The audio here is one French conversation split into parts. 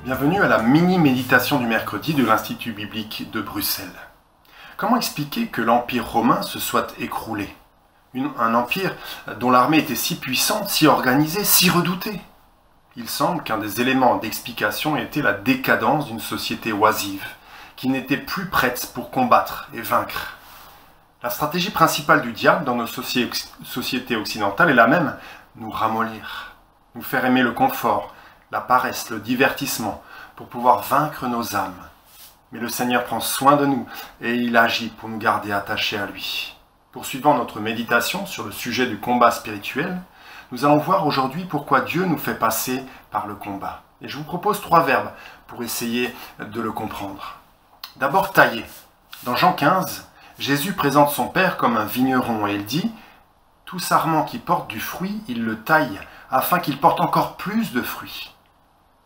Bienvenue à la mini-méditation du mercredi de l'Institut biblique de Bruxelles. Comment expliquer que l'Empire romain se soit écroulé? Un empire dont l'armée était si puissante, si organisée, si redoutée. Il semble qu'un des éléments d'explication était la décadence d'une société oisive, qui n'était plus prête pour combattre et vaincre. La stratégie principale du diable dans nos sociétés occidentales est la même: nous ramollir, nous faire aimer le confort, la paresse, le divertissement, pour pouvoir vaincre nos âmes. Mais le Seigneur prend soin de nous et il agit pour nous garder attachés à lui. Poursuivant notre méditation sur le sujet du combat spirituel, nous allons voir aujourd'hui pourquoi Dieu nous fait passer par le combat. Et je vous propose 3 verbes pour essayer de le comprendre. D'abord, tailler. Dans Jean 15, Jésus présente son Père comme un vigneron et il dit « Tout sarment qui porte du fruit, il le taille, afin qu'il porte encore plus de fruits. »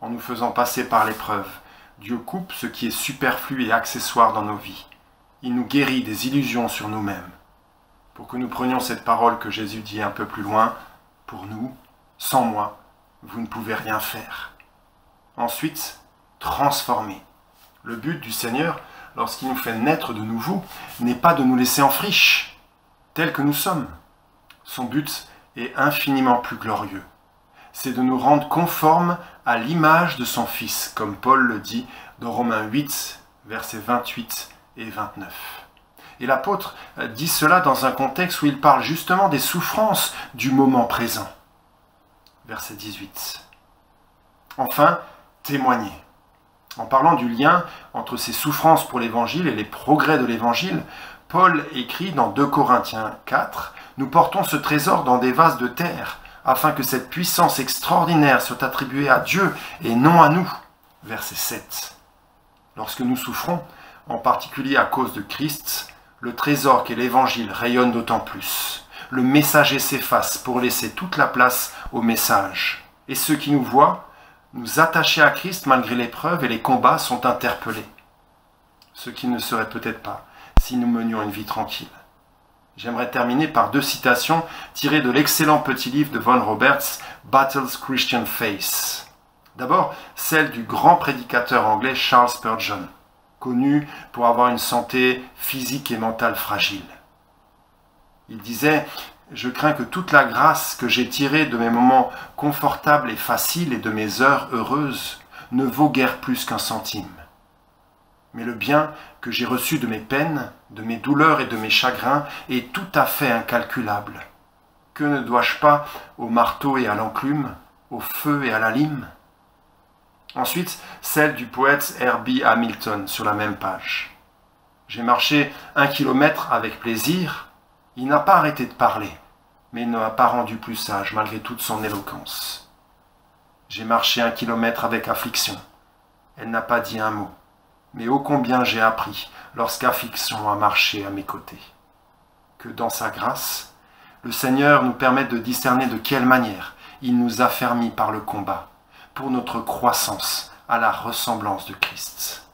En nous faisant passer par l'épreuve, Dieu coupe ce qui est superflu et accessoire dans nos vies. Il nous guérit des illusions sur nous-mêmes. Pour que nous prenions cette parole que Jésus dit un peu plus loin, « Pour nous, sans moi, vous ne pouvez rien faire. » Ensuite, transformer. Le but du Seigneur, lorsqu'il nous fait naître de nouveau, n'est pas de nous laisser en friche, tels que nous sommes. Son but est infiniment plus glorieux. C'est de nous rendre conformes à l'image de son Fils, comme Paul le dit dans Romains 8, versets 28 et 29. Et l'apôtre dit cela dans un contexte où il parle justement des souffrances du moment présent. Verset 18. Enfin, témoigner. En parlant du lien entre ces souffrances pour l'Évangile et les progrès de l'Évangile, Paul écrit dans 2 Corinthiens 4 « Nous portons ce trésor dans des vases de terre, afin que cette puissance extraordinaire soit attribuée à Dieu et non à nous. » Verset 7. Lorsque nous souffrons, en particulier à cause de Christ, le trésor qu'est l'Évangile rayonne d'autant plus. Le messager s'efface pour laisser toute la place au message. Et ceux qui nous voient, nous attacher à Christ malgré l'épreuve et les combats, sont interpellés. Ce qui ne serait peut-être pas si nous menions une vie tranquille. J'aimerais terminer par 2 citations tirées de l'excellent petit livre de Von Roberts, Battle's Christian Faith. D'abord, celle du grand prédicateur anglais Charles Spurgeon, connu pour avoir une santé physique et mentale fragile. Il disait « Je crains que toute la grâce que j'ai tirée de mes moments confortables et faciles et de mes heures heureuses ne vaut guère plus qu'1 centime. Mais le bien que j'ai reçu de mes peines, de mes douleurs et de mes chagrins est tout à fait incalculable. Que ne dois-je pas au marteau et à l'enclume, au feu et à la lime ?» Ensuite, celle du poète Herbie Hamilton sur la même page. « J'ai marché 1 kilomètre avec plaisir. Il n'a pas arrêté de parler, mais il ne m'a pas rendu plus sage malgré toute son éloquence. J'ai marché 1 kilomètre avec affliction. Elle n'a pas dit un mot. Mais ô combien j'ai appris lorsqu'affliction a marché à mes côtés. Que dans sa grâce, le Seigneur nous permette de discerner de quelle manière il nous affermit par le combat, pour notre croissance à la ressemblance de Christ.